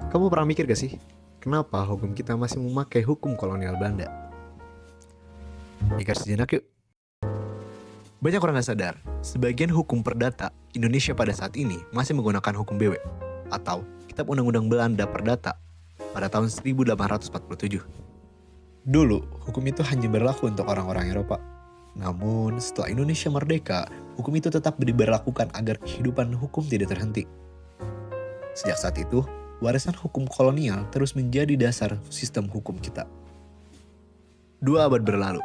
Kamu pernah mikir gak sih, kenapa hukum kita masih memakai hukum kolonial Belanda? Mikir sejenak yuk. Banyak orang gak sadar, sebagian hukum perdata Indonesia pada saat ini masih menggunakan hukum BW atau Kitab Undang-Undang Belanda Perdata pada tahun 1847. Dulu, hukum itu hanya berlaku untuk orang-orang Eropa. Namun, setelah Indonesia merdeka, hukum itu tetap diberlakukan agar kehidupan hukum tidak terhenti. Sejak saat itu, warisan hukum kolonial terus menjadi dasar sistem hukum kita. 2 abad berlalu,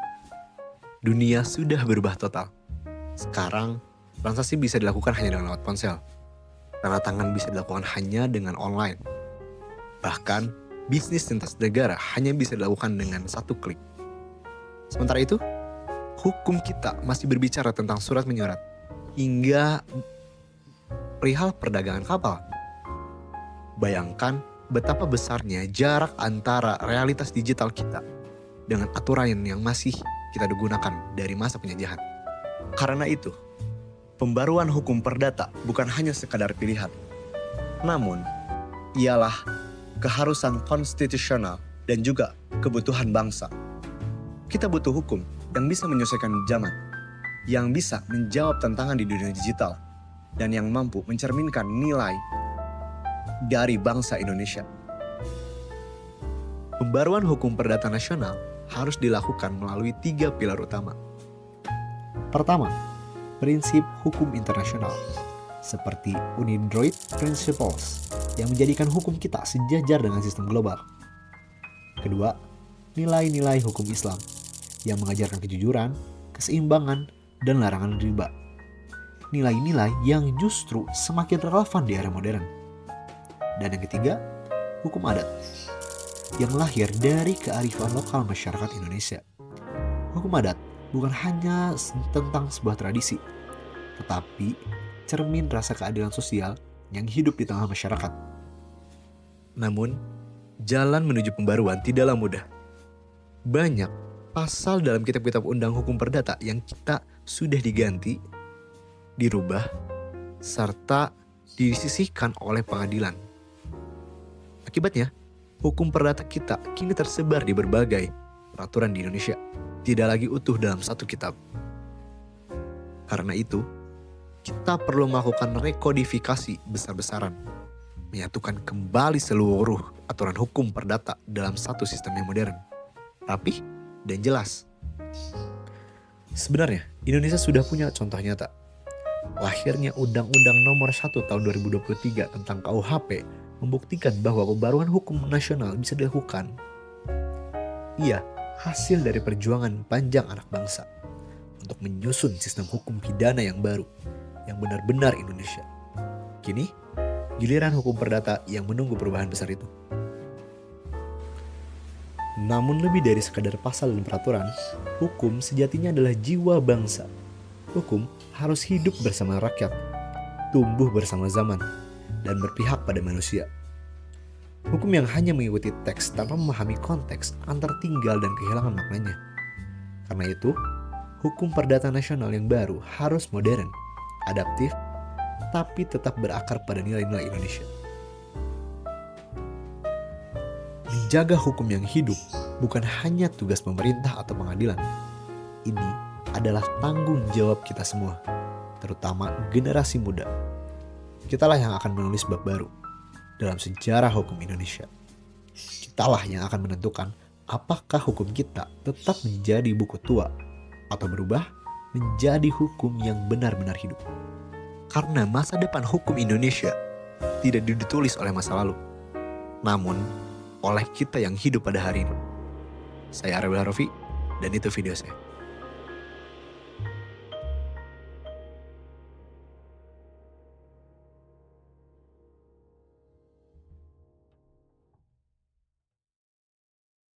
dunia sudah berubah total. Sekarang, transaksi bisa dilakukan hanya dengan lewat ponsel. Tanda tangan bisa dilakukan hanya dengan online. Bahkan, bisnis lintas negara hanya bisa dilakukan dengan 1 klik. Sementara itu, hukum kita masih berbicara tentang surat menyurat, hingga perihal perdagangan kapal. Bayangkan betapa besarnya jarak antara realitas digital kita dengan aturan yang masih kita gunakan dari masa penjajahan. Karena itu, pembaruan hukum perdata bukan hanya sekadar pilihan, namun ialah keharusan konstitusional dan juga kebutuhan bangsa. Kita butuh hukum yang bisa menyesuaikan zaman, yang bisa menjawab tantangan di dunia digital, dan yang mampu mencerminkan nilai dari bangsa Indonesia. Pembaruan hukum perdata nasional harus dilakukan melalui 3 pilar utama. Pertama, prinsip hukum internasional, seperti UNIDROIT Principles, yang menjadikan hukum kita sejajar dengan sistem global. Kedua, nilai-nilai hukum Islam, yang mengajarkan kejujuran, keseimbangan, dan larangan riba. Nilai-nilai yang justru semakin relevan di era modern. Dan yang ketiga, hukum adat, yang lahir dari kearifan lokal masyarakat Indonesia. Hukum adat bukan hanya tentang sebuah tradisi, tetapi cermin rasa keadilan sosial yang hidup di tengah masyarakat. Namun, jalan menuju pembaruan tidaklah mudah. Banyak pasal dalam kitab-kitab undang hukum perdata yang kita sudah diganti, dirubah, serta disisihkan oleh pengadilan. Akibatnya, hukum perdata kita kini tersebar di berbagai peraturan di Indonesia, tidak lagi utuh dalam 1 kitab. Karena itu, kita perlu melakukan rekodifikasi besar-besaran, menyatukan kembali seluruh aturan hukum perdata dalam 1 sistem yang modern, rapih, dan jelas. Sebenarnya, Indonesia sudah punya contoh nyata. Lahirnya Undang-Undang Nomor 1 Tahun 2023 tentang KUHP membuktikan bahwa pembaruan hukum nasional bisa dilakukan. Ia hasil dari perjuangan panjang anak bangsa untuk menyusun sistem hukum pidana yang baru, yang benar-benar Indonesia. Kini, giliran hukum perdata yang menunggu perubahan besar itu. Namun lebih dari sekadar pasal dan peraturan, hukum sejatinya adalah jiwa bangsa. Hukum harus hidup bersama rakyat, tumbuh bersama zaman, dan berpihak pada manusia. Hukum yang hanya mengikuti teks tanpa memahami konteks antar tinggal dan kehilangan maknanya. Karena itu, hukum perdata nasional yang baru harus modern, adaptif, tapi tetap berakar pada nilai-nilai Indonesia. Menjaga hukum yang hidup bukan hanya tugas pemerintah atau pengadilan. Ini adalah tanggung jawab kita semua, terutama generasi muda. Kitalah yang akan menulis bab baru dalam sejarah hukum Indonesia. Kitalah yang akan menentukan apakah hukum kita tetap menjadi buku tua atau berubah menjadi hukum yang benar-benar hidup. Karena masa depan hukum Indonesia tidak ditulis oleh masa lalu, namun oleh kita yang hidup pada hari ini. Saya Arabella Rofi, dan itu video saya.